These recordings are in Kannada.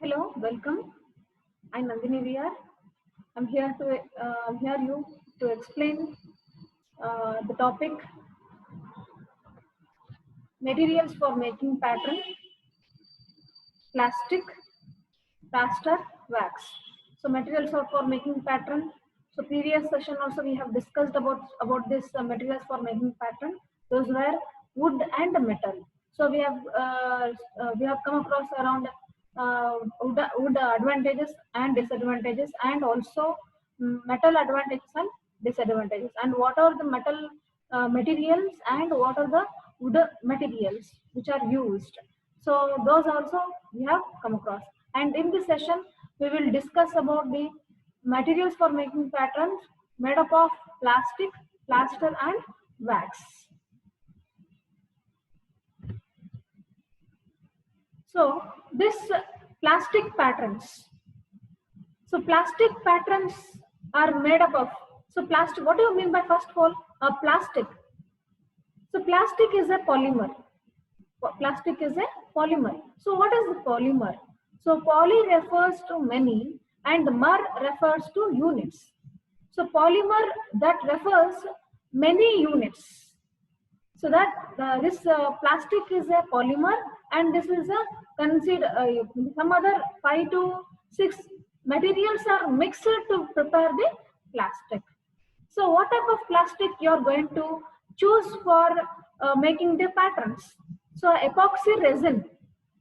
Hello, welcome. I'm Nandini VR. I'm here you to explain the topic materials for making pattern, plastic, plaster, wax. So materials are for making pattern. So previous session also we have discussed about this materials for making pattern. Those were wood and metal. So we have come across around wood advantages and disadvantages, and also metal advantages and disadvantages, and what are the metal materials and what are the wood materials which are used. So those also we have come across. And in this session, we will discuss about the materials for making patterns made up of plastic, plaster, and wax. So this plastic patterns. So plastic patterns are made up of. So plastic. What do you mean by first of all plastic? So plastic is a polymer. Plastic is a polymer. So what is the polymer? So poly refers to many and mer refers to units. So polymer that refers many units. So that this plastic is a polymer, and this is a consider some other 5 to 6 materials are mixed to prepare the plastic. So what type of plastic you are going to choose for making the patterns? So epoxy resin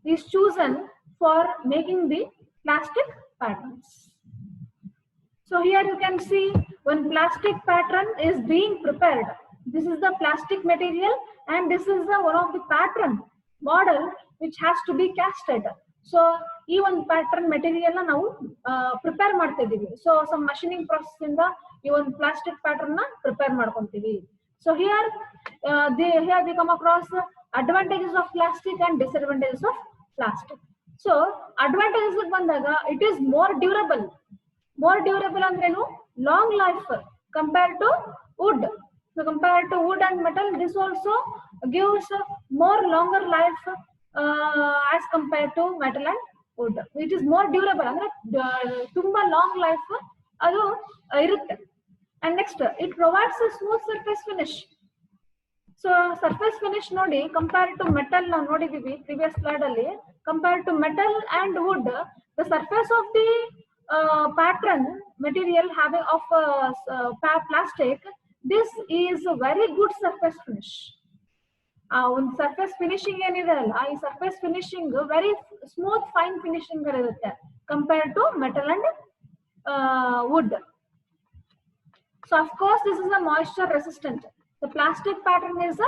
is chosen for making the plastic patterns. So here you can see one plastic pattern is being prepared. This is the plastic material, and this is the one of the pattern model which has to be casted. So ಈ ಒಂದು ಪ್ಯಾಟರ್ನ್ ಮೆಟೀರಿಯಲ್ ನಾವು ಪ್ರಿಪೇರ್ ಮಾಡ್ತಾ ಇದೀವಿ. ಸೊ ಸಮ್ ಮಷಿನಿಂಗ್ ಪ್ರಾಸೆಸ್ ಇಂದ ಈ ಒಂದು ಪ್ಲಾಸ್ಟಿಕ್ ಪ್ಯಾಟರ್ನ್ ನ ಪ್ರಿಪೇರ್ ಮಾಡ್ಕೊಂತೀವಿ. So here they come across advantages of plastic and disadvantages of plastic. So advantages ಬಂದಾಗ it is more durable. More durable ಅಂದ್ರೇನು? Long life compared to wood. So compared to wood and metal, this also gives more longer life as compared to metal and wood. It is more durable. ಅಂದ್ರೆ ತುಂಬಾ long life ಅದು ಇರುತ್ತೆ. And next, it provides a smooth surface finish. So surface finish ನೋಡಿ, compared to metal ನಾವು ನೋಡಿದೀವಿ previous slide ಅಲ್ಲಿ, compared to metal and wood, the surface of the pattern material having of plastic, this is a very good surface finish. ಒಂದು ಸರ್ಫೇಸ್ ಫಿನಿಶಿಂಗ್ ಏನಿದೆ ಅಲ್ಲ, ಈ surface finishing very smooth fine finishing ಇರುತ್ತೆ compare to metal and wood. So of course this is a moisture resistant. The plastic pattern is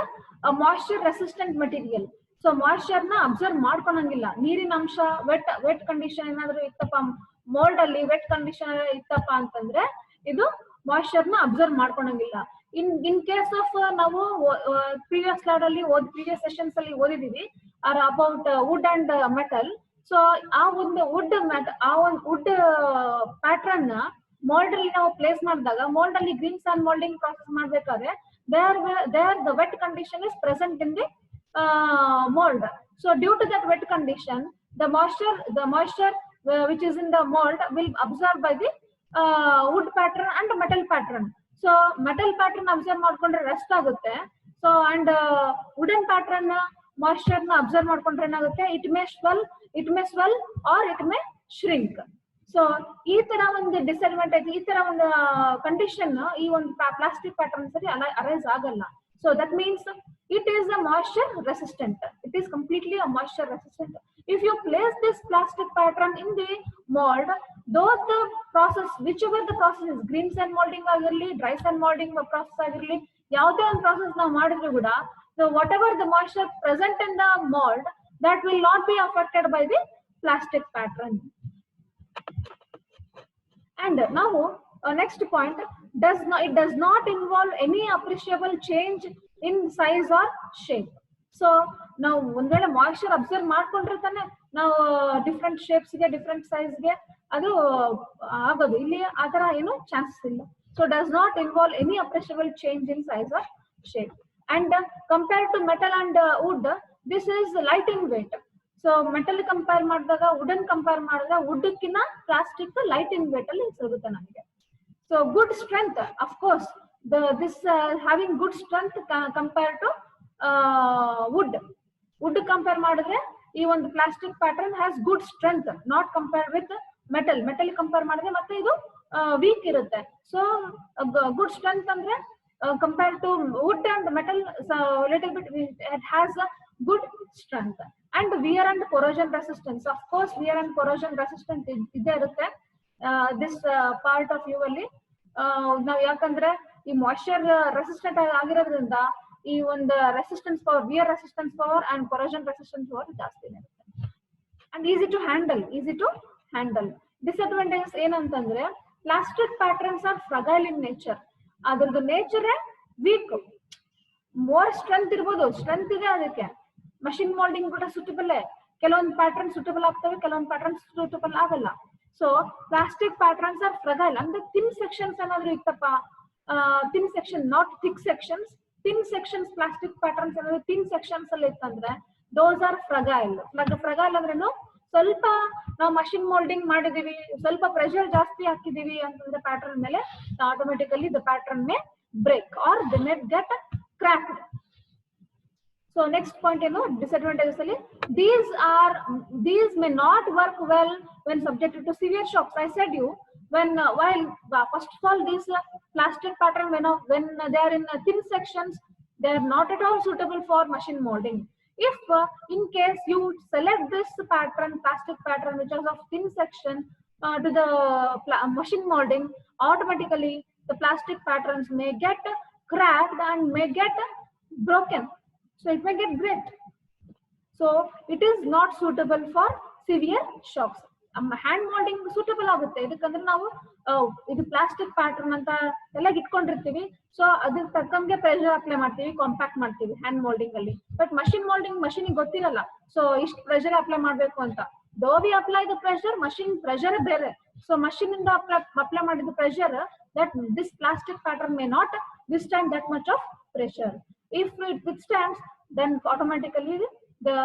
a moisture resistant material. So moisture na absorb ಮಾಡ್ಕೊಳಂಗಿಲ್ಲ. ನೀರಿನ ಅಂಶ ವೆಟ್ ಕಂಡೀಷನ್ ಏನಾದರೂ ಇತ್ತಪ್ಪ, ಮೋಲ್ಡ್ ಅಲ್ಲಿ ವೆಟ್ ಕಂಡೀಷನ್ ಇತ್ತಪ್ಪ ಅಂತಂದ್ರೆ ಇದು ಮಾಯಿಶ್ಚರ್ ನ ಅಬ್ಸರ್ವ್ ಮಾಡ್ಕೊಳಂಗಿಲ್ಲ. ಇನ್ ಕೇಸ್ ಆಫ್ ನಾವು ಪ್ರೀವಿಯಸ್ ಸ್ಲೈಡ್ ಅಲ್ಲಿ ಪ್ರೀವಿಯಸ್ ಸೆಷನ್ಸ್ ಅಲ್ಲಿ ಓದಿದೀವಿ about wood and metal. So ಆ ಒಂದು ವುಡ್ ಪ್ಯಾಟರ್ನ್ ನ ಮೋಲ್ಡ್ ಅಲ್ಲಿ ನಾವು ಪ್ಲೇಸ್ ಮಾಡಿದಾಗ, ಮೋಲ್ಡ್ ಅಲ್ಲಿ ಗ್ರೀನ್ ಸ್ಯಾಂಡ್ ಮೋಲ್ಡಿಂಗ್ ಪ್ರಾಸೆಸ್ ಮಾಡ್ಬೇಕಾದ್ರೆ there the wet condition is present in the mold. So due to that wet condition, the moisture which is in the mold will absorb by the wood pattern and metal pattern. So metal pattern absorb ಮಾಡ್ಕೊಂಡ್ರೆ ರೆಸ್ಟ್ ಆಗುತ್ತೆ. So and wooden pattern moisture ನ ಅಬ್ಸರ್ವ್ ಮಾಡ್ಕೊಂಡ್ರೆ ಏನಾಗುತ್ತೆ, it may swell or it may shrink. So ಈ ತರ ಒಂದು ಡಿಸ್ಅಡ್ವಾಂಟೇಜ್, ಈ ತರ ಒಂದು ಕಂಡೀಷನ್ ಈ ಒಂದು ಪ್ಲಾಸ್ಟಿಕ್ ಪ್ಯಾಟರ್ನ್ ಸರಿ ಅರೈಸ್ ಆಗಲ್ಲ. So that means it is a moisture resistant. It is completely a moisture resistant. If you place this plastic pattern in the mold, though the process, whichever the process is, green sand molding ಆಗಿರಲಿ, dry sand molding process ಆಗಿರಲಿ, ಯಾವುದೇ ಒಂದು process ನಾವು ಮಾಡಿದ್ರು ಕೂಡ, so whatever the moisture present in the mold, that will not be affected by the plastic pattern. And now next point, it does not involve any appreciable change in size or shape. So ನಾವು ಒಂದ್ ವೇಳೆ ಮಾಯಿಶ್ಚರ್ ಅಬ್ಸರ್ವ್ ಮಾಡ್ಕೊಂಡ್ರೆ ತಾನೆ ನಾವು ಡಿಫ್ರೆಂಟ್ ಶೇಪ್ಸ್ ಗೆ ಡಿಫ್ರೆಂಟ್ ಸೈಜ್ ಗೆ ಅದು ಆಗೋದು. ಇಲ್ಲಿ ಆ ತರ ಏನು ಚಾನ್ಸಸ್ ಇಲ್ಲ. So does not involve any appreciable change in size or shape. And compared to metal and wood, this is light in weight. So metal compare ಮಾಡಿದಾಗ ವುಡನ್ ಕಂಪೇರ್ ಮಾಡಿದ್ರೆ ವುಡ್ಕಿನ್ನ ಪ್ಲಾಸ್ಟಿಕ್ ಲೈಟ್ ಇನ್ ವೇಟ್ ಅಲ್ಲಿ ಸಿಗುತ್ತೆ ನಮಗೆ. So good strength of course this having good strength compared to wood compare ಮಾಡಿದ್ರೆ ಈ ಒಂದು plastic pattern has good strength not compare with metal compare ಮಾಡಿದ್ರೆ ಮತ್ತೆ ಇದು ವೀಕ್ ಇರುತ್ತೆ. ಸೊ ಗುಡ್ ಸ್ಟ್ರೆಂತ್ ಅಂದ್ರೆ compare to wood and metal little bit it has a good strength. And wear and corrosion resistance of course wear and corrosion resistance ಇದೇ ಇರುತ್ತೆ ದಿಸ್ ಪಾರ್ಟ್ ಆಫ್ ವ್ಯೂ ಅಲ್ಲಿ. ನಾವ್ ಯಾಕಂದ್ರೆ ಈ ಮಾಯ್ಶ್ಚರ್ ರೆಸಿಸ್ಟೆಂಟ್ ಆಗಿರೋದ್ರಿಂದ ಈ ಒಂದು resistance power wear resistance power and corrosion resistance power ಜಾಸ್ತಿನೇ ಇರುತ್ತೆ. And easy to handle. Disadvantages ಏನಂತಂದ್ರೆ plastic patterns are fragile in nature. ಅದ್ರದ್ದು ನೇಚರ್ ವೀಕ್. ಮೋರ್ ಸ್ಟ್ರೆಂತ್ ಇರ್ಬೋದು, ಸ್ಟ್ರೆಂತ್ ಇದೆ ಅದಕ್ಕೆ. ಮಷಿನ್ ಮೋಲ್ಡಿಂಗ್ ಕೂಡ ಸೂಟಬಲ್. ಕೆಲವೊಂದು ಪ್ಯಾಟರ್ನ್ ಸೂಟಬಲ್ ಆಗ್ತವೆ, ಕೆಲವೊಂದು ಪ್ಯಾಟರ್ನ್ ಸೂಟಬಲ್ ಆಗಲ್ಲ. So plastic patterns are fragile. ಅಂದ್ರೆ ಥಿನ್ ಸೆಕ್ಷನ್ಸ್ ಏನಾದ್ರು ಇತ್ತಪ್ಪ, thin section not thick sections, thin sections plastic patterns ಏನಾದ್ರು ಥಿನ್ ಸೆಕ್ಷನ್ಸ್ ಅಲ್ಲಿ ಇತ್ತಂದ್ರೆ ದೋಸ್ ಆರ್ ಫ್ರಗೈಲ್. ಫ್ರಗೈಲ್ ಅಂದ್ರೇನು, ಸ್ವಲ್ಪ ನಾವು ಮಷಿನ್ ಮೋಲ್ಡಿಂಗ್ ಮಾಡಿದೀವಿ, ಸ್ವಲ್ಪ ಪ್ರೆಷರ್ ಜಾಸ್ತಿ ಹಾಕಿದೀವಿ ಅಂತಂದ್ರೆ ಪ್ಯಾಟರ್ನ್ ಮೇಲೆ, automatically the pattern may break or they may get cracked. So next point ಏನು ಡಿಸ್ಅಡ್ವಾಂಟೇಜಸ್ ಅಲ್ಲಿ, these may not work well when subjected to severe shocks. I said you while first of all these plastic pattern when they are in thin sections, they are not at all suitable for machine molding. If in case you select this pattern, plastic pattern which is of thin section to the machine molding, automatically the plastic patterns may get cracked and may get broken. So it may get break. So it is not suitable for severe shocks. Hand moulding suitable ಆಗುತ್ತೆ, ಇದಕ್ಕಂದ್ರೆ ನಾವು ಇದು ಪ್ಲಾಸ್ಟಿಕ್ ಪ್ಯಾಟರ್ನ್ ಅಂತ ಎಲ್ಲ ಇಟ್ಕೊಂಡಿರ್ತೀವಿ. ಸೊ ಅದ್ರ ತಕ್ಕಂಗೆ ಪ್ರೆಷರ್ ಅಪ್ಲೈ ಮಾಡ್ತೀವಿ, ಕಾಂಪ್ಯಾಕ್ಟ್ ಮಾಡ್ತೀವಿ ಹ್ಯಾಂಡ್ ಮೋಲ್ಡಿಂಗ್ ಅಲ್ಲಿ. ಬಟ್ ಮಷಿನ್ ಮೋಲ್ಡಿಂಗ್ ಮಷಿನಿಗೆ ಗೊತ್ತಿರಲ್ಲ ಸೊ ಇಷ್ಟು ಪ್ರೆಷರ್ ಅಪ್ಲೈ ಮಾಡ್ಬೇಕು ಅಂತ. ದೋ we apply the pressure, machine pressure ಬೇರೆ. ಸೊ ಮಷಿನ್ ಇಂದ ಅಪ್ಲೈ ಮಾಡಿದ pressure that this plastic pattern may not withstand that much of pressure. If it withstands, then automatically the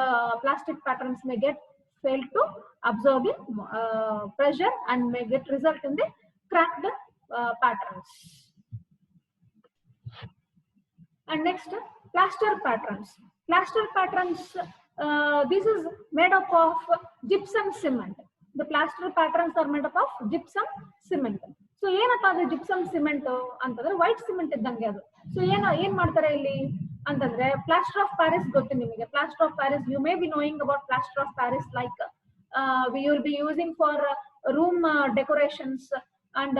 plastic patterns may get fail to absorb the pressure and may get result in the cracked patterns. And next, plaster patterns. This is made up of gypsum cement. The plaster patterns are made up of gypsum cement. So ಏನಪ್ಪ ಅದು ಜಿಪ್ಸಮ್ ಸಿಮೆಂಟ್ ಅಂತಂದ್ರೆ ವೈಟ್ ಸಿಮೆಂಟ್ ಇದ್ದಂಗೆ ಅದು. ಸೊ ಏನ್ ಮಾಡ್ತಾರೆ ಇಲ್ಲಿ ಅಂತಂದ್ರೆ ಪ್ಲಾಸ್ಟರ್ ಆಫ್ ಪ್ಯಾರಿಸ್ ಗೊತ್ತು ನಿಮಗೆ. Plaster of Paris, you may be knowing about plaster of Paris like we will be using for room decorations and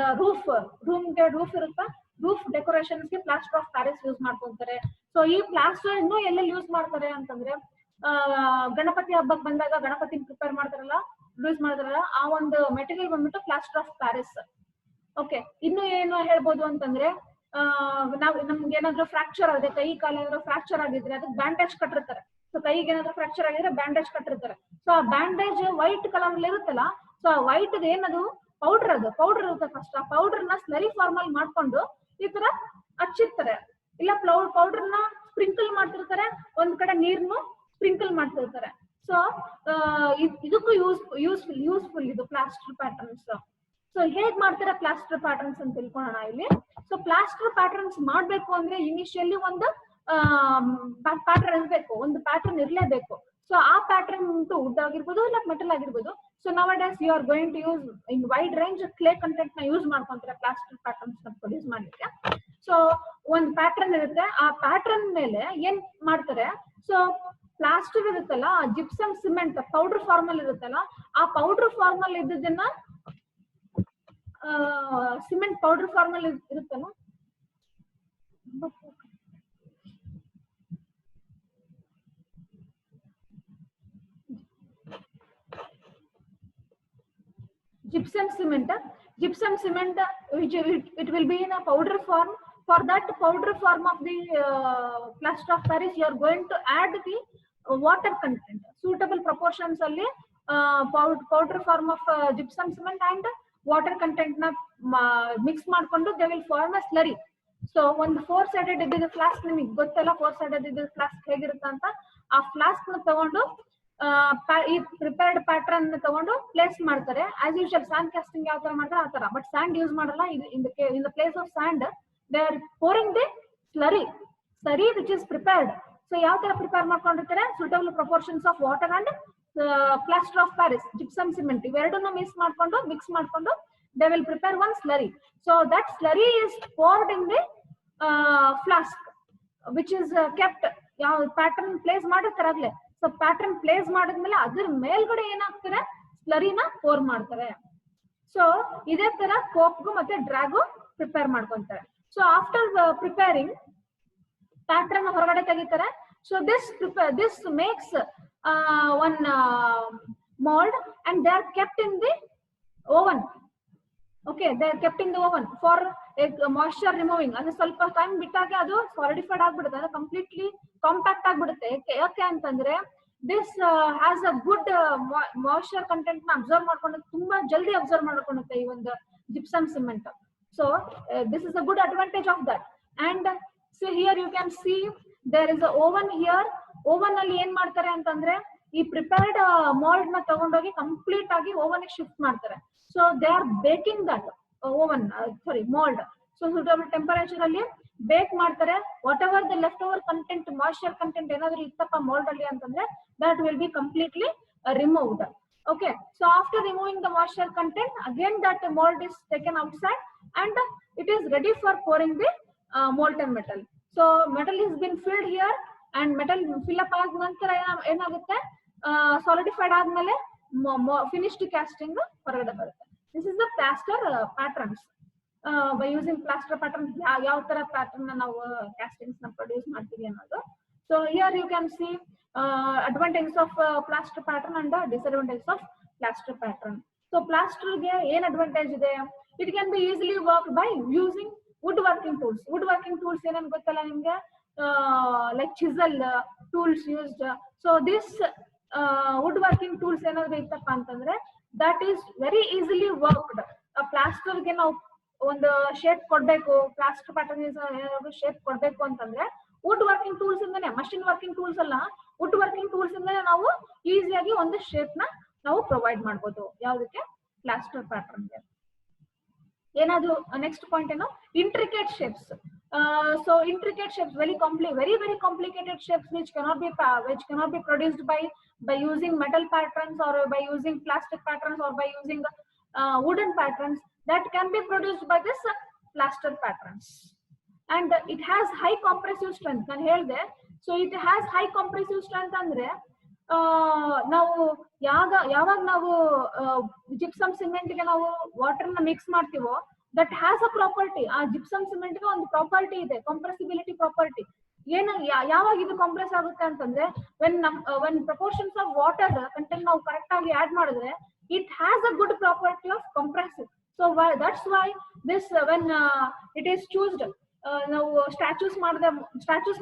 ರೂಮ್ಗೆ ರೂಫ್ ಇರುತ್ತಾ, ರೂಫ್ ಡೆಕೋರೇಷನ್ಸ್ ಗೆ ಪ್ಲಾಸ್ಟರ್ ಆಫ್ ಪ್ಯಾರಿಸ್ ಯೂಸ್ ಮಾಡ್ಕೊಂತಾರೆ. ಸೊ ಈ ಪ್ಲಾಸ್ಟರ್ ಇನ್ನೂ ಎಲ್ಲೆಲ್ಲಿ ಯೂಸ್ ಮಾಡ್ತಾರೆ ಅಂತಂದ್ರೆ ಗಣಪತಿ ಹಬ್ಬಕ್ಕೆ ಬಂದಾಗ ಗಣಪತಿ ಪ್ರಿಪೇರ್ ಮಾಡ್ತಾರಲ್ಲ ಆ ಒಂದು ಮೆಟೀರಿಯಲ್ ಬಂದ್ಬಿಟ್ಟು ಪ್ಲಾಸ್ಟರ್ ಆಫ್ ಪ್ಯಾರಿಸ್. ಓಕೆ, ಇನ್ನು ಏನು ಹೇಳ್ಬೋದು ಅಂತಂದ್ರೆ ನಮ್ಗೆ ಏನಾದ್ರು ಫ್ರಾಕ್ಚರ್ ಆಗಿದೆ, ಕೈ ಕಾಲ ಏನಾದ್ರು ಫ್ರಾಕ್ಚರ್ ಆಗಿದ್ರೆ ಅದಕ್ಕೆ ಬ್ಯಾಂಡೇಜ್ ಕಟ್ಟಿರ್ತಾರೆ. ಸೊ ಕೈಗೆ ಏನಾದ್ರು ಫ್ರಾಕ್ಚರ್ ಆಗಿದ್ರೆ ಬ್ಯಾಂಡೇಜ್ ಕಟ್ಟಿರ್ತಾರೆ. ಸೊ ಆ ಬ್ಯಾಂಡೇಜ್ ವೈಟ್ ಕಲರ್ ಅಲ್ಲಿ ಇರುತ್ತಲ್ಲ, ಸೊ ಆ ವೈಟ್ ಏನದು ಪೌಡರ್ ಇರುತ್ತೆ. ಫಸ್ಟ್ ಆ ಪೌಡರ್ ನ ಸ್ಲರಿ ಫಾರ್ಮ್ ಅಲ್ಲಿ ಮಾಡ್ಕೊಂಡು ಈ ತರ ಹಚ್ಚಿರ್ತಾರೆ, ಇಲ್ಲ ಪೌಡರ್ ನ ಸ್ಪ್ರಿಂಕಲ್ ಮಾಡ್ತಿರ್ತಾರೆ, ಒಂದ್ ಕಡೆ ನೀರ್ನು ಸ್ಪ್ರಿಂಕಲ್ ಮಾಡ್ತಿರ್ತಾರೆ. ಸೊ ಇದಕ್ಕೂ ಯೂಸ್ಫುಲ್ ಇದು ಪ್ಲಾಸ್ಟರ್ ಪ್ಯಾಟರ್ನ್ಸ್. ಸೊ ಹೇಗ್ ಮಾಡ್ತಾರೆ ಪ್ಲಾಸ್ಟರ್ ಪ್ಯಾಟರ್ನ್ಸ್ ಅಂತ ತಿಳ್ಕೊಳ್ಳೋಣ ಇಲ್ಲಿ. ಸೊ ಪ್ಲಾಸ್ಟರ್ ಪ್ಯಾಟರ್ನ್ಸ್ ಮಾಡ್ಬೇಕು ಅಂದ್ರೆ ಇನಿಷಿಯಲಿ ಒಂದು ಪ್ಯಾಟರ್ನ್ ಇರ್ಬೇಕು, ಒಂದು ಪ್ಯಾಟರ್ನ್ ಇರ್ಲೇಬೇಕು. ಸೊ ಆ ಪ್ಯಾಟರ್ನ್ ವುಡ್ ಆಗಿರ್ಬೋದು ಇಲ್ಲ ಮೆಟಲ್ ಆಗಿರ್ಬೋದು. So nowadays you are going to use in wide range clay content ನ ಯೂಸ್ ಮಾಡ್ಕೊಂತಾರೆ ಪ್ಲಾಸ್ಟರ್ ಪ್ಯಾಟರ್ನ್ಸ್ ನ ಪ್ರೊಡ್ಯೂಸ್ ಮಾಡ್ಲಿಕ್ಕೆ. ಸೊ ಒಂದ್ ಪ್ಯಾಟರ್ನ್ ಇರುತ್ತೆ, ಆ ಪ್ಯಾಟರ್ನ್ ಮೇಲೆ ಏನ್ ಮಾಡ್ತಾರೆ, ಸೊ ಪ್ಲಾಸ್ಟರ್ ಇರುತ್ತಲ್ಲ, ಜಿಪ್ಸಮ್ ಸಿಮೆಂಟ್ ಪೌಡರ್ ಫಾರ್ಮ್ ಅಲ್ಲಿ ಇರುತ್ತಲ್ಲ, ಆ ಪೌಡರ್ ಫಾರ್ಮ್ ಅಲ್ಲಿ ಇದ್ದದನ್ನ ಸಿಮೆಂಟ್ ಪೌಡರ್ ಫಾರ್ಮ್ ಅಲ್ಲಿ ಇರುತ್ತಲ್ಲ, gypsum cement which it will be in a powder form. For that powder form of the plaster of Paris, you are going to add the water content, suitable proportions alli powder form of gypsum cement and water content na mix ಮಾಡ್ಕೊಂಡು they will form a slurry. So ಒಂದು 4-sided ಇದ್ದಿದ್ದ ಫ್ಲಾಸ್ಕ್ ನಿಮಗೆ ಗೊತ್ತಲ್ಲ, 4-sided ಇದ್ದಿದ್ದ ಫ್ಲಾಸ್ಕ್ ಹೇಗಿರುತ್ತೆ ಅಂತ. ಆ ಫ್ಲಾಸ್ಕ್ ನ ತಗೊಂಡು ಈ ಪ್ರಿಪೇರ್ಡ್ ಪ್ಯಾಟರ್ನ್ ತಗೊಂಡು ಪ್ಲೇಸ್ ಮಾಡ್ತಾರೆ. ಆಸ್ ಯೂಶುವಲ್ ಸ್ಯಾಂಡ್ ಕಾಸ್ಟಿಂಗ್ ಯಾವ ತರ ಮಾಡ್ತಾರೆ ಆ ತರ, ಬಟ್ ಸ್ಯಾಂಡ್ ಯೂಸ್ ಮಾಡಲ್ಲ. In the place of sand they are pouring the slurry which is prepared. So ಯಾವ ತರ ಪ್ರಿಪೇರ್ ಮಾಡ್ಕೊಂಡಿರ್ತಾರೆ, suitable proportions of water and plaster of Paris, gypsum cement ಇವೆರಡನ್ನ ಮಿಕ್ಸ್ ಮಾಡ್ಕೊಂಡು they will prepare one slurry. So that slurry is poured in the flask which is kept. ಯಾವ ಪ್ಯಾಟರ್ನ್ ಪ್ಲೇಸ್ ಮಾಡಿರ್ತಾರಾಗ್ಲೆ, ಸೊ ಪ್ಯಾಟರ್ನ್ ಪ್ಲೇಸ್ ಮಾಡಿದ್ಮೇಲೆ ಅದ್ರ ಮೇಲ್ಗಡೆ ಏನಾಗ್ತಾರೆ, ಸ್ಲರಿನ ಪೋರ್ ಮಾಡ್ತಾರೆ. ಸೊ ಇದೇ ತರ ಕೋಪ್ಗು ಮತ್ತೆ ಡ್ರಾಗು ಪ್ರಿಪೇರ್ ಮಾಡ್ಕೊಂತಾರೆ. ಸೊ ಆಫ್ಟರ್ ಪ್ರಿಪೇರಿಂಗ್ ಪ್ಯಾಟರ್ನ್ ಹೊರಗಡೆ ತೆಗಿತಾರೆ. So this makes one mold and they are kept in the oven. Okay, they are kept in the oven for moisture removing. ಅದು ಸ್ವಲ್ಪ ಟೈಮ್ ಬಿಟ್ಟಾಗ ಅದು ಸಾಲಿಡಿಫೈಡ್ ಆಗ್ಬಿಡುತ್ತೆ, ಅದು ಕಂಪ್ಲೀಟ್ಲಿ ಕಾಂಪ್ಯಾಕ್ಟ್ ಆಗ್ಬಿಡುತ್ತೆ. ಯಾಕೆ ಅಂತಂದ್ರೆ this has a good moisture content ನ ಅಬ್ಸರ್ವ್ ಮಾಡ್ಕೊಂಡು ತುಂಬಾ ಜಲ್ದಿ ಅಬ್ಸರ್ವ್ ಮಾಡ್ಕೊಳ್ಳುತ್ತೆ ಈ ಒಂದು gypsum cement. So this is a good advantage of that. And so here you can see there is a oven here. Oven ಅಲ್ಲಿ ಏನ್ ಮಾಡ್ತಾರೆ ಅಂತಂದ್ರೆ ಈ ಪ್ರಿಪೇರ್ಡ್ ಮಾಲ್ಡ್ ನ ತಗೊಂಡೋಗಿ ಕಂಪ್ಲೀಟ್ ಆಗಿ ಓವನ್ ಶಿಫ್ಟ್ ಮಾಡ್ತಾರೆ. So they are baking that mould. So suitable temperature ಅಲ್ಲಿ ಬೇಕ್ ಮಾಡ್ತಾರೆ. What ever the left over content, moisture content ಏನಾದ್ರು ಇತ್ತಪ್ಪ ಮಾಲ್ಡ್ ಅಲ್ಲಿ ಅಂತಂದ್ರೆ that will be completely removed. Okay, so after removing the moisture content, again that mold is taken outside and it is ready for pouring the molten metal. So metal has been filled here and metal fill up ಆದ ನಂತರ ಏನಾಗುತ್ತೆ, solidified ಆದ್ಮೇಲೆ finished casting ಹೊರಗಡೆ ಬರುತ್ತೆ. This is the plaster patterns. By using plaster pattern ಯಾವ ತರ ಪ್ಯಾಟರ್ನ್ ನಾವು castings ನ ಪ್ರೊಡ್ಯೂಸ್ ಮಾಡ್ತೀವಿ ಅನ್ನೋದು. So here you can see advantages of plaster pattern and disadvantages of plaster pattern. So plaster ಗೆ ಏನ್ ಅಡ್ವಾಂಟೇಜ್ ಇದೆ, it can be easily worked by using woodworking tools. Woodworking tools ಏನೇನು ಗೊತ್ತಲ್ಲ ನಿಮ್ಗೆ, like chisel tools used. So this woodworking tools ಏನಾದ್ರು ಇತ್ತಪ್ಪ ಅಂತಂದ್ರೆ that is very easily worked. plaster ಗೆ ನಾವು ಒಂದು ಶೇಪ್ ಕೊಡ್ಬೇಕು, ಪ್ಲಾಸ್ಟರ್ ಪ್ಯಾಟರ್ನ್ ಏನಾದ್ರು ಶೇಪ್ ಕೊಡ್ಬೇಕು ಅಂತಂದ್ರೆ ವುಡ್ ವರ್ಕಿಂಗ್ ಟೂಲ್ಸ್ ಇಂದಾನೆ, ಮಷಿನ್ ವರ್ಕಿಂಗ್ ಟೂಲ್ಸ್ ಅಲ್ಲ, ವುಡ್ ವರ್ಕಿಂಗ್ ಟೂಲ್ಸ್ ಇಂದಾನೆ ನಾವು ಈಸಿಯಾಗಿ ಒಂದು ಶೇಪ್ ನ ನಾವು ಪ್ರೊವೈಡ್ ಮಾಡ್ಬೋದು. ಯಾವ್ದಕ್ಕೆ, ಪ್ಲಾಸ್ಟರ್ ಪ್ಯಾಟರ್ನ್ ಗೆ. ಏನಾದ್ರು ನೆಕ್ಸ್ಟ್ ಪಾಯಿಂಟ್ ಏನು, intricate shapes. So intricate shapes, very complicated shapes which cannot be produced by using metal patterns or by using plastic patterns or by using wooden patterns, that can be produced by this plaster patterns. And it has high compressive strength. ನಾನು ಹೇಳಿದೆ, so it has high compressive strength ಅಂದ್ರೆ ನಾವು ಯಾವಾಗ ನಾವು ಜಿಪ್ಸಮ್ ಸಿಮೆಂಟ್ ಗೆ ನಾವು ವಾಟರ್ ನ ಮಿಕ್ಸ್ ಮಾಡ್ತೀವೋ ದಟ್ ಹ್ಯಾಸ್ ಅ ಪ್ರಾಪರ್ಟಿ. ಆ ಜಿಪ್ಸಮ್ ಸಿಮೆಂಟ್ ಗೆ ಒಂದು ಪ್ರಾಪರ್ಟಿ ಇದೆ, ಕಂಪ್ರೆಸಿಬಿಲಿಟಿ ಪ್ರಾಪರ್ಟಿ. ಏನು ಯಾವಾಗ ಇದು ಕಂಪ್ರೆಸ್ ಆಗುತ್ತೆ ಅಂತಂದ್ರೆ when proportions of water content ನಾವು ಕರೆಕ್ಟ್ ಆಗಿ ಆಡ್ ಮಾಡಿದ್ರೆ it has a good property of compressive. So that's why this when it is chosen, ನಾವು ಸ್ಟ್ಯಾಚ್ಯೂಸ್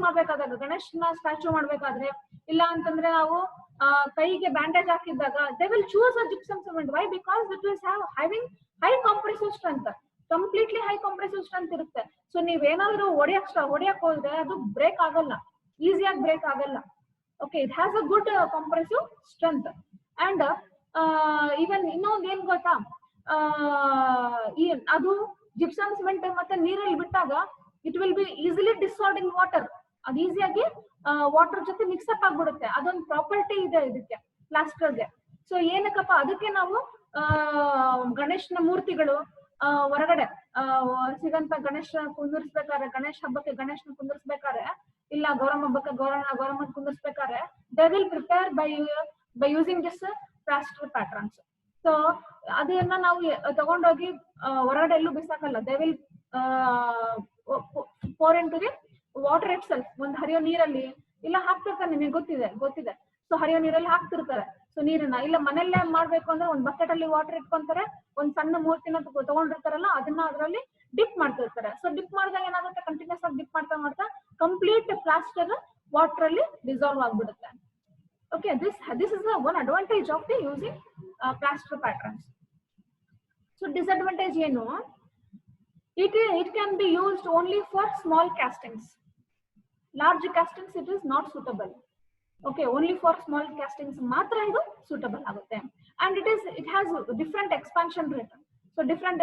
ಮಾಡ್ಬೇಕಾದಾಗ, ಗಣೇಶನ ಸ್ಟ್ಯಾಚ್ಯೂ ಮಾಡ್ಬೇಕಾದ್ರೆ, ಇಲ್ಲ ಅಂತಂದ್ರೆ ನಾವು ಕೈಗೆ bandage ಹಾಕಿದ್ದಾಗ they will choose a gypsum cement. Why? Because it is having high compressive strength, completely high compressive strength ಇರುತ್ತೆ. ಸೊ ನೀವೇನಾದ್ರೂ ಹೊಡಿಯಕ್ ಹೋದ್ರೆ ಅದು ಬ್ರೇಕ್ ಆಗಲ್ಲ, ಈಸಿಯಾಗಿ ಬ್ರೇಕ್ ಆಗಲ್ಲ. Okay, it has a good compressive strength. And even ಇನ್ನೊಂದು ಏನ್ ಗೊತ್ತಾ, ಅದು ಜಿಪ್ಸಮ್ ಸಿಮೆಂಟ್ ಮತ್ತೆ ನೀರಲ್ಲಿ ಬಿಟ್ಟಾಗ it will be easily dissolved in water. ಅದು ಈಸಿಯಾಗಿ ವಾಟರ್ ಜೊತೆ ಮಿಕ್ಸ್ ಅಪ್ ಆಗ್ಬಿಡುತ್ತೆ. ಅದೊಂದು ಪ್ರಾಪರ್ಟಿ ಇದೆ ಇದಕ್ಕೆ, ಪ್ಲಾಸ್ಟರ್ಗೆ. ಸೊ ಏನಕ್ಕಪ್ಪ, ಅದಕ್ಕೆ ನಾವು ಗಣೇಶನ ಮೂರ್ತಿಗಳು ಹೊರಗಡೆ ಸಿಗಂತ ಗಣೇಶ ಕುಂದಿರ್ಸ್ಬೇಕಾದ್ರೆ, ಗಣೇಶ ಹಬ್ಬಕ್ಕೆ ಗಣೇಶನ ಕುಂದಿರ್ಸ್ಬೇಕಾದ್ರೆ, ಇಲ್ಲ ಗೌರಮ್ಮ ಹಬ್ಬಕ್ಕೆ ಗೌರಮ್ಮ ಕುಂದಿರ್ಸ್ಬೇಕಾದ್ರೆ they will prepare by using this plaster patterns. So ಅದನ್ನ ನಾವು ತಗೊಂಡೋಗಿ ಹೊರಗಡೆ ಎಲ್ಲೂ ಬಿಸಾಕಲ್ಲ. They will pour into the water itself. ಒಂದು ಹರಿಯೋ ನೀರಲ್ಲಿ ಇಲ್ಲ ಹಾಕ್ತಿರ್ತಾರೆ, ನಿಮಗೆ ಗೊತ್ತಿದೆ. ಸೊ ಹರಿಯೋ ನೀರಲ್ಲಿ ಹಾಕ್ತಿರ್ತಾರೆ. ಸೊ ನೀರನ್ನ ಇಲ್ಲ ಮನೆಯಲ್ಲೇ ಮಾಡ್ಬೇಕು ಅಂದ್ರೆ ಒಂದು ಬಕೆಟ್ ಅಲ್ಲಿ ವಾಟರ್ ಇಟ್ಕೊಂತಾರೆ, ಒಂದ್ ಸಣ್ಣ ಮೂರ್ತಿನ ತಗೊಂಡಿರ್ತಾರಲ್ಲ ಅದನ್ನ ಅದರಲ್ಲಿ ಡಿಪ್ ಮಾಡ್ತಿರ್ತಾರೆ. ಸೊ ಡಿಪ್ ಮಾಡಿದಾಗ ಏನಾಗುತ್ತೆ, ಕಂಟಿನ್ಯೂಸ್ ಆಗಿ ಡಿಪ್ ಮಾಡ್ತಾ ಕಂಪ್ಲೀಟ್ ಪ್ಲಾಸ್ಟರ್ ವಾಟರ್ ಅಲ್ಲಿ ಡಿಸಾಲ್ವ್ ಆಗ್ಬಿಡುತ್ತೆ. Okay, this is the one advantage of the using plaster patterns. So disadvantage ಏನು, it can be used only for small castings. Large castings it is not suitable. Okay, only for small castings matra idu suitable agutte. And it has different expansion rate. So different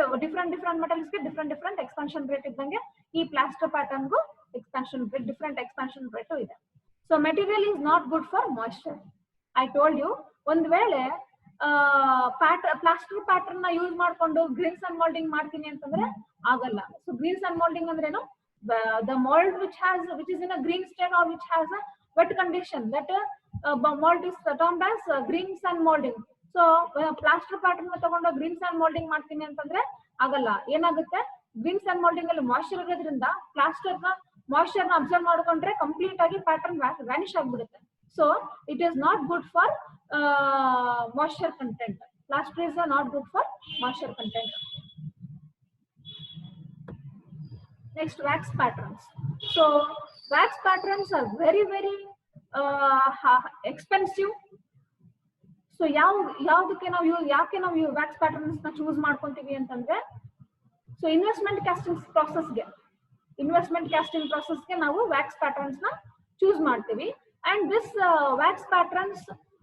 metals ge different expansion rate iddange ee plaster pattern gu expansion rate, different expansion rate ide. So material is not good for moisture. I told you ಒಂದು ವೇಳೆ ಪ್ಲಾಸ್ಟರ್ ಪ್ಯಾಟರ್ನ್ ನ ಯೂಸ್ ಮಾಡ್ಕೊಂಡು ಗ್ರೀನ್ಸ್ ಅಂಡ್ ಮೋಲ್ಡಿಂಗ್ ಮಾಡ್ತೀನಿ ಅಂತಂದ್ರೆ ಆಗಲ್ಲ. ಸೊ ಗ್ರೀನ್ಸ್ ಅಂಡ್ ಮೋಲ್ಡಿಂಗ್ ಅಂದ್ರೆ ಏನು? The mold which is in a green state or which has a wet condition, that mold is termed as greens and molding. So plaster pattern ತಗೊಂಡು greens and molding ಮಾಡ್ತೀನಿ ಅಂತಂದ್ರೆ ಆಗಲ್ಲ. ಏನಾಗುತ್ತೆ, greens and molding ಅಲ್ಲಿ ಮಾಯಿಶ್ಚರ್ ಇರೋದ್ರಿಂದ ಪ್ಲಾಸ್ಟರ್ ನ ಮಾಯಿಶ್ಚರ್ ನ ಅಬ್ಸರ್ವ್ ಮಾಡ್ಕೊಂಡ್ರೆ ಕಂಪ್ಲೀಟ್ ಆಗಿ ಪ್ಯಾಟರ್ನ್ ವ್ಯಾನಿಶ್ ಆಗ್ಬಿಡುತ್ತೆ. So it is not good for moisture content. Plaster is not good for moisture content. Next, wax patterns. So wax patterns are very expensive. So ಯಾಕೆ ನಾವು wax patterns ನ choose ಮಾಡ್ಕೊಂತೀವಿ ಅಂತಂದ್ರೆ, so investment casting process ಗೆ ನಾವು wax patterns ನ choose ಮಾಡ್ತೀವಿ. And this wax patterns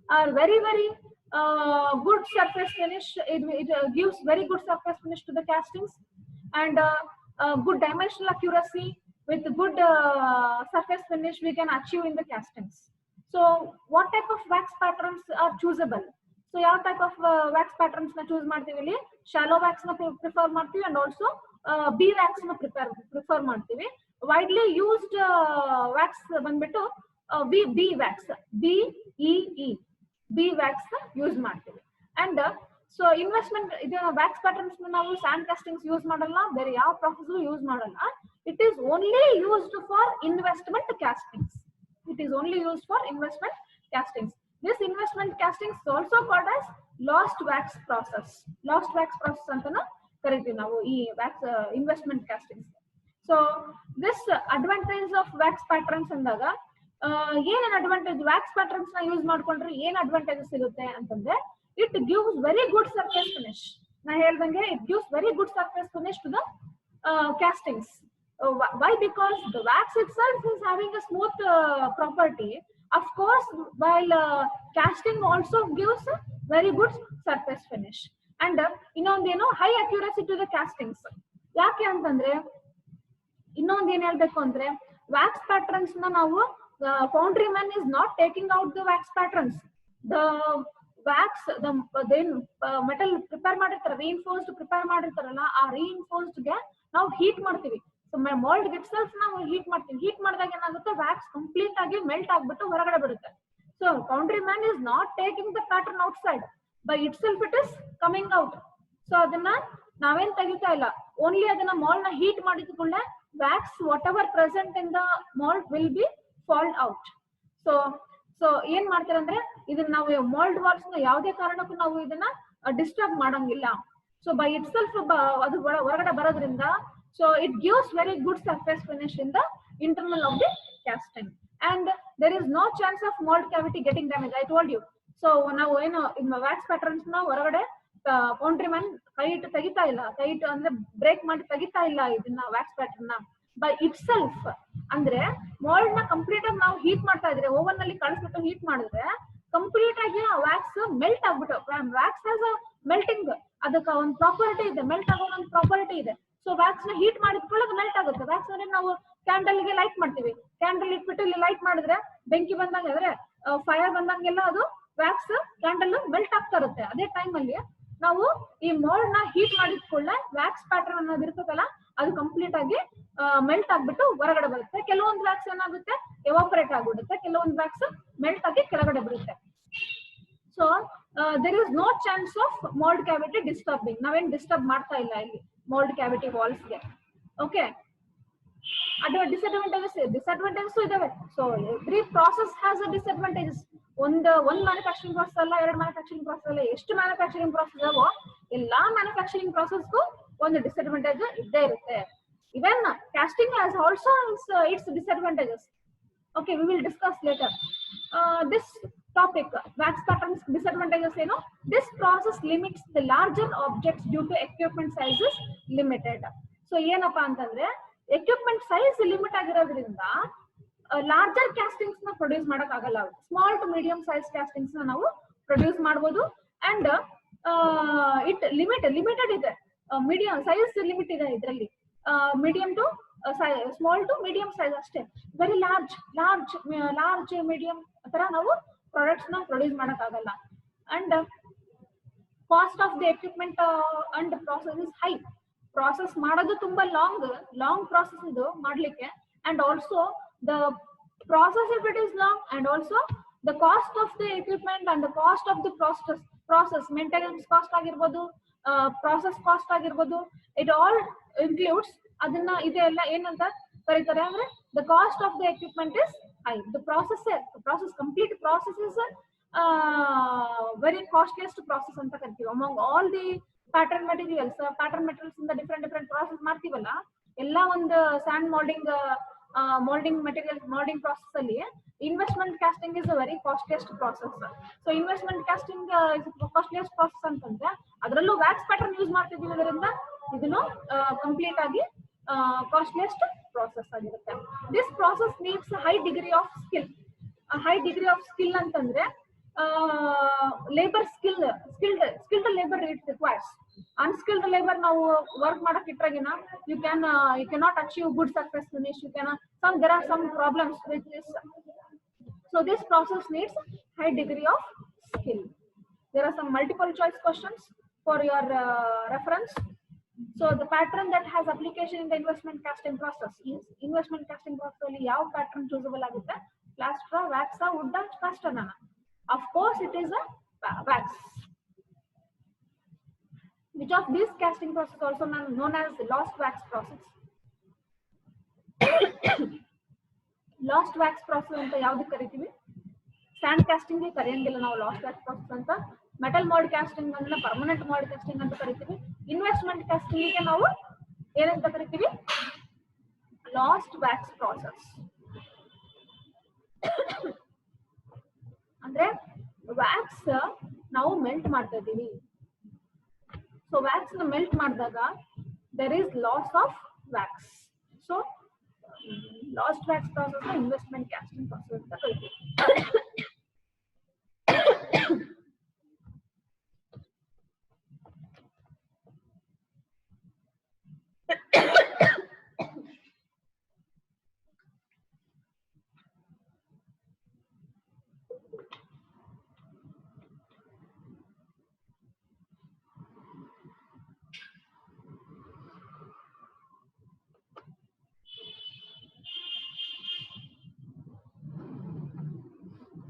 are very good surface finish. It gives very good surface finish to the castings, and good dimensional accuracy with good surface finish we can achieve in the castings. So what type of wax patterns are choosable? So ಯಾವ type of wax patterns na choose ಮಾಡ್ತೀವಿ ಇಲ್ಲಿ? Shallow wax na prefer ಮಾಡ್ತೀವಿ, and also B wax na prefer ಮಾಡ್ತೀವಿ. Widely used wax ಬಂದ್ಬಿಟ್ಟು B wax, B wax use ಮಾಡ್ತೀವಿ. ಅಂಡ್ ಸೊ ಇನ್ವೆಸ್ಟ್ಮೆಂಟ್ ಇದು ವ್ಯಾಕ್ಸ್ ಪ್ಯಾಟರ್ನ್ಸ್ ನಾವು ಸ್ಯಾಂಡ್ ಕಾಸ್ಟಿಂಗ್ಸ್ ಯೂಸ್ ಮಾಡಲ್ಲ, ಬೇರೆ ಯಾವ ಪ್ರಾಸೆಸ್ ಯೂಸ್ ಮಾಡಲ್ಲ. It is only used for investment castings. This investment casting is also called as lost wax process ಅಂತಾನು ಕರಿತೀವಿ ನಾವು ಈ wax investment castings. So this advantage of wax patterns ಅಂದಾಗ ಏನೇನು ಅಡ್ವಾಂಟೇಜ್, ವ್ಯಾಕ್ಸ್ ಪ್ಯಾಟರ್ನ್ಸ್ ನ ಯೂಸ್ ಮಾಡ್ಕೊಂಡ್ರೆ ಏನ್ ಅಡ್ವಾಂಟೇಜಸ್ ಸಿಗುತ್ತೆ ಅಂತಂದ್ರೆ, it gives very good surface finish. ನಾ ಹೇಳ್ದಂಗೆ it gives very good surface finish to the castings. Why? Because the wax itself is having a smooth property. Of course, while casting also gives a very good surface finish. And ಇನ್ನೊಂದೇನು, high accuracy to the castings. ಯಾಕೆ ಅಂತಂದ್ರೆ, ಇನ್ನೊಂದು ಏನ್ ಹೇಳ್ಬೇಕು ಅಂದ್ರೆ, wax patterns ನ ನಾವು foundry man is not taking out the wax patterns. The wax, the metal prepare ಮಾಡಿರ್ತಾರೆ, reinforced prepare ಮಾಡಿರ್ತಾರಲ್ಲ, ಆ reinforced ಗೆ ನಾವು ಹೀಟ್ ಮಾಡ್ತೀವಿ. ಸೊ mold itself ನಾವು ಹೀಟ್ ಮಾಡ್ತೀವಿ. ಹೀಟ್ ಮಾಡಿದಾಗ ಏನಾಗುತ್ತೆ, wax ಕಂಪ್ಲೀಟ್ ಆಗಿ ಮೆಲ್ಟ್ ಆಗ್ಬಿಟ್ಟು ಹೊರಗಡೆ ಬಿಡುತ್ತೆ. So foundry man is not taking the pattern outside, by itself it is coming out. So ಅದನ್ನ ನಾವೇನ್ ತೆಗಿತಾ ಇಲ್ಲ, ಓನ್ಲಿ ಅದನ್ನ mold ನ ಹೀಟ್ ಮಾಡಿದ ಕೂಡಲೇ wax whatever present in the mold will be fall out. So ಏನ್ ಮಾಡ್ತಾರೆ ಅಂದ್ರೆ, ಇದನ್ನ ನಾವು mold walls ನ ಯಾವುದೇ ಕಾರಣಕ್ಕೂ ನಾವು ಇದನ್ನ ಡಿಸ್ಟರ್ಬ್ ಮಾಡಂಗಿಲ್ಲ. ಸೊ ಬೈ ಇಟ್ ಸೆಲ್ಫ್ ಅದು ಹೊರಗಡೆ ಬರೋದ್ರಿಂದ, so it gives very good surface finish in the internal of the casting, and there is no chance of mold cavity getting damaged. I told you. So ನಾವು ಏನು wax patterns ನ ಹೊರಗಡೆ foundry man ಕೈ ಇಟ್ಟು ತೆಗಿತಾ ಇಲ್ಲ, ಕೈ ಇಟ್ಟು ಅಂದ್ರೆ ಬ್ರೇಕ್ ಮಾಡಿ ತೆಗಿತಾ ಇಲ್ಲ ಇದನ್ನ wax pattern ನ. ಬೈ ಇಟ್ ಸೆಲ್ಫ್ ಅಂದ್ರೆ mold ನ ಕಂಪ್ಲೀಟ್ ಆಗಿ ನಾವು ಹೀಟ್ ಮಾಡ್ತಾ ಇದ್ರೆ, ಓವನ್ ನಲ್ಲಿ ಕಳಿಸ್ಬಿಟ್ಟು ಹೀಟ್ ಮಾಡಿದ್ರೆ ಕಂಪ್ಲೀಟ್ ಆಗಿ ಆ ವ್ಯಾಕ್ಸ್ ಮೆಲ್ಟ್ ಆಗ್ಬಿಟ್ಟು, ವ್ಯಾಕ್ಸ್ ಹ್ಯಾಸ್ ಅ ಮೆಲ್ಟಿಂಗ್, ಅದಕ್ಕೆ ಒಂದು ಪ್ರಾಪರ್ಟಿ ಇದೆ, ಮೆಲ್ಟ್ ಆಗೋ ಒಂದು ಪ್ರಾಪರ್ಟಿ ಇದೆ. ಸೊ ವ್ಯಾಕ್ಸ್ ನ ಹೀಟ್ ಮಾಡಿದ್ಕೊಳ್ಳೆ ಅದು ಮೆಲ್ಟ್ ಆಗುತ್ತೆ. ವ್ಯಾಕ್ಸ್ ಅಂದ್ರೆ ನಾವು ಕ್ಯಾಂಡಲ್ ಗೆ ಲೈಟ್ ಮಾಡ್ತೀವಿ, ಕ್ಯಾಂಡಲ್ ಇಟ್ಬಿಟ್ಟು ಇಲ್ಲಿ ಲೈಟ್ ಮಾಡಿದ್ರೆ ಬೆಂಕಿ ಬಂದಂಗೆ, ಅಂದ್ರೆ ಫೈರ್ ಬಂದಂಗೆಲ್ಲ ಅದು ವ್ಯಾಕ್ಸ್ ಕ್ಯಾಂಡಲ್ ಮೆಲ್ಟ್ ಆಗ್ತಾ ಇರುತ್ತೆ. ಅದೇ ಟೈಮ್ ಅಲ್ಲಿ ನಾವು ಈ ಮೋಲ್ಡ್ ನ ಹೀಟ್ ಮಾಡಿದ್ಕೊಳ್ಳೆ ವ್ಯಾಕ್ಸ್ ಪ್ಯಾಟರ್ನ್ ಅನ್ನೋದು ಇರ್ತದಲ್ಲ, ಅದು ಕಂಪ್ಲೀಟ್ ಆಗಿ ಮೆಲ್ಟ್ ಆಗ್ಬಿಟ್ಟು ಹೊರಗಡೆ ಬರುತ್ತೆ. ಕೆಲವೊಂದು ವ್ಯಾಕ್ಸ್ ಏನಾಗುತ್ತೆ, ಎವಾಪರೇಟ್ ಆಗ್ಬಿಡುತ್ತೆ, ಕೆಲವೊಂದು ವ್ಯಾಕ್ಸ್ ಮೆಲ್ಟ್ ಆಗಿ ಕೆಳಗಡೆ ಬರುತ್ತೆ. So there is no chance of mould cavity disturbing. ನಾವೇನ್ ಡಿಸ್ಟರ್ಬ್ ಮಾಡ್ತಾ ಇಲ್ಲ ಇಲ್ಲಿ ಮೋಲ್ಡ್ ಕ್ಯಾವಿಟಿ ವಾಲ್ಸ್ ಗೆ. ಓಕೆ, ಅದು ಡಿಸ್ಅಡ್ವಾಂಟೇಜಸ್ ಇದಾವೆ. So every process has a disadvantages. ಒಂದು ಮ್ಯಾನುಫ್ಯಾಕ್ಚರಿಂಗ್ ಪ್ರಾಸೆಸ್ ಅಲ್ಲ, ಎರಡು ಮ್ಯಾನುಫ್ಯಾಕ್ಚರಿಂಗ್ ಪ್ರಾಸೆಸ್ ಅಲ್ಲ, ಎಷ್ಟು ಮ್ಯಾನುಫ್ಯಾಕ್ಚರಿಂಗ್ ಪ್ರಾಸೆಸ್ ಇದಾವೋ ಎಲ್ಲಾ ಮ್ಯಾನುಫ್ಯಾಕ್ಚರಿಂಗ್ ಪ್ರಾಸೆಸ್ಗೂ ಒಂದು ಡಿಸ್ಅಡ್ವಾಂಟೇಜ್ ಇದ್ದೇ ಇರುತ್ತೆ. Even casting has also its disadvantages. Okay, we will discuss later. This topic, wax patterns disadvantages, this process limits the larger objects due to equipment sizes limited. So ಏನಪ್ಪಾ ಅಂತಂದ್ರೆ, equipment size ಲಿಮಿಟ್ ಆಗಿರೋದ್ರಿಂದ ಲಾರ್ಜರ್ ಕ್ಯಾಸ್ಟಿಂಗ್ಸ್ ನ ಪ್ರೊಡ್ಯೂಸ್ ಮಾಡಕ್ ಆಗಲ್ಲ. Small to medium size castings ನ ನಾವು ಪ್ರೊಡ್ಯೂಸ್ ಮಾಡಬಹುದು. ಅಂಡ್ ಲಿಮಿಟೆಡ್ ಇದೆ, ಮೀಡಿಯಂ ಸೈಜ್ ಲಿಮಿಟ್ ಇದೆ ಇದರಲ್ಲಿ. Medium to small to medium size ಅಷ್ಟೇ. ವೆರಿ ಲಾರ್ಜ್ ಮೀಡಿಯಂ ತರ ನಾವು ಪ್ರಾಡಕ್ಟ್ಸ್ ನ ಪ್ರೊಡ್ಯೂಸ್ ಮಾಡಕ್ ಆಗಲ್ಲ. And cost of the equipment and process is high. Process ಮಾಡೋದು ತುಂಬಾ ಲಾಂಗ್ ಪ್ರಾಸೆಸ್ ಇದು ಮಾಡ್ಲಿಕ್ಕೆ. And also the process if it is long, and also the cost of the equipment and the cost of the process maintenance cost ಆಗಿರ್ಬೋದು, ಪ್ರಾಸೆಸ್ ಕಾಸ್ಟ್ ಆಗಿರ್ಬೋದು, ಇಟ್ ಆಲ್ ಇನ್ಕ್ಲೂಡ್ಸ್. ಅದನ್ನ ಇದೆಲ್ಲ ಏನಂತ ಕರೀತಾರೆ ಅಂದ್ರೆ the cost of the equipment is high. The process complete process is very costliest process ಅಂತ ಕರಿತೀವಿ. Among all the pattern materials ಇಂದ ಡಿಫ್ರೆಂಟ್ ಪ್ರಾಸೆಸ್ ಮಾಡ್ತೀವಲ್ಲ, ಎಲ್ಲ ಒಂದು sand moulding material moulding process ಅಲ್ಲಿ investment casting is a very costliest process. So investment casting is costliest process ಅಂತಂದ್ರೆ ಅದರಲ್ಲೂ ವ್ಯಾಕ್ಸ್ ಪ್ಯಾಟರ್ನ್ ಯೂಸ್ ಮಾಡ್ತಿದ್ದೀವಿ, ಅದರಿಂದ ಇದನ್ನು ಕಂಪ್ಲೀಟ್ ಆಗಿ ಕಾಸ್ಟ್ಲಿಯೆಸ್ಟ್ ಪ್ರಾಸೆಸ್ ಆಗಿರುತ್ತೆ. This process needs high degree of skill ಅಂತಂದ್ರೆ labour skilled labour it requires. Unskilled labour ನಾವು ವರ್ಕ್ ಮಾಡಕ್ ಇಟ್ರಾಗಿನ you cannot achieve good surface finish. There are some problems with this. So this process needs high degree of skill. There are some multiple choice questions for your reference. So the pattern that has application in the investment casting process is investment casting process ಅಲ್ಲಿ ಯಾವ pattern choosable ಆಗುತ್ತೆ? Plaster, wax, wood, caster nana. Of course it is a wax. Which of these casting process also known as the lost wax process? Lost wax process ಅಂತ ಯಾವ್ದು ಕರಿತೀವಿ? ಸ್ಯಾಂಡ್ ಕಾಸ್ಟಿಂಗ್ ಕರೆಯಂಗಿಲ್ಲ ನಾವು ಲಾಸ್ಟ್ ವ್ಯಾಕ್ಸ್ ಪ್ರಾಸೆಸ್ ಅಂತ. ಮೆಟಲ್ ಮೋಲ್ಡ್ ಕಾಸ್ಟಿಂಗ್ ಅಂದ್ರೆ ಪರ್ಮನೆಂಟ್ ಮೋಲ್ಡ್ ಕಾಸ್ಟಿಂಗ್ ಅಂತ ಕರಿತೀವಿ. ಇನ್ವೆಸ್ಟ್ಮೆಂಟ್ ಕಾಸ್ಟಿಂಗ್ ಗೆ ನಾವು ಏನಂತ ಕರಿತೀವಿ? Lost wax process. ಅಂದ್ರೆ ವ್ಯಾಕ್ಸ್ ನಾವು ಮೆಲ್ಟ್ ಮಾಡ್ತಾ ಇದೀವಿ. ಸೊ ವ್ಯಾಕ್ಸ್ ನ ಮೆಲ್ಟ್ ಮಾಡಿದಾಗ there is loss of wax. So lost wax process investment casting process ಅಂತ ಕರಿತೀವಿ.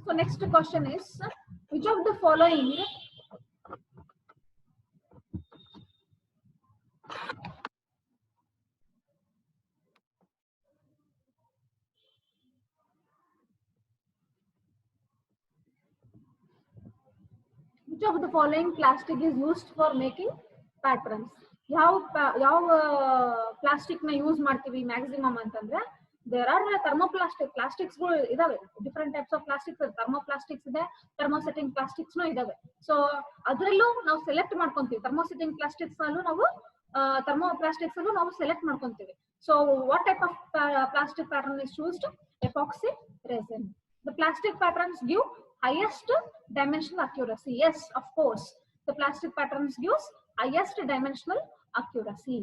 So next question is, which of the following plastic is used for making patterns? ಯಾವ ಪ್ಲಾಸ್ಟಿಕ್ ನ ಯೂಸ್ ಮಾಡ್ತೀವಿ ಮ್ಯಾಕ್ಸಿಮಮ್ ಅಂತಂದ್ರೆ ದೇರ್ ಆರ್ ಪ್ಲಾಸ್ಟಿಕ್ಸ್ ಗಳು ಇದಾವೆ. ಡಿಫ್ರೆಂಟ್ ಟೈಪ್ಸ್ ಆಫ್ ಪ್ಲಾಸ್ಟಿಕ್ಸ್, ಥರ್ಮೋಪ್ಲಾಸ್ಟಿಕ್ಸ್ ಇದೆ, ಥರ್ಮೋಸೆಟಿಂಗ್ ಪ್ಲಾಸ್ಟಿಕ್ಸ್ ಇದಾವೆ. ಸೊ ಅದರಲ್ಲೂ ನಾವು ಸೆಲೆಕ್ಟ್ ಮಾಡ್ಕೊಂತೀವಿ. ಥರ್ಮೋಸೆಟಿಂಗ್ ಪ್ಲಾಸ್ಟಿಕ್ಸ್ ಅಲ್ಲೂ ನಾವು ಥರ್ಮೋಪ್ಲಾಸ್ಟಿಕ್ಸ್ ಅಲ್ಲೂ ನಾವು ಸೆಲೆಕ್ಟ್ ಮಾಡ್ಕೊಂತೀವಿ. So what type of plastic pattern is ಚೂಸ್ಡ್? Epoxy resin. The plastic patterns give highest dimensional accuracy. Yes, of course, the plastic patterns gives highest dimensional accuracy.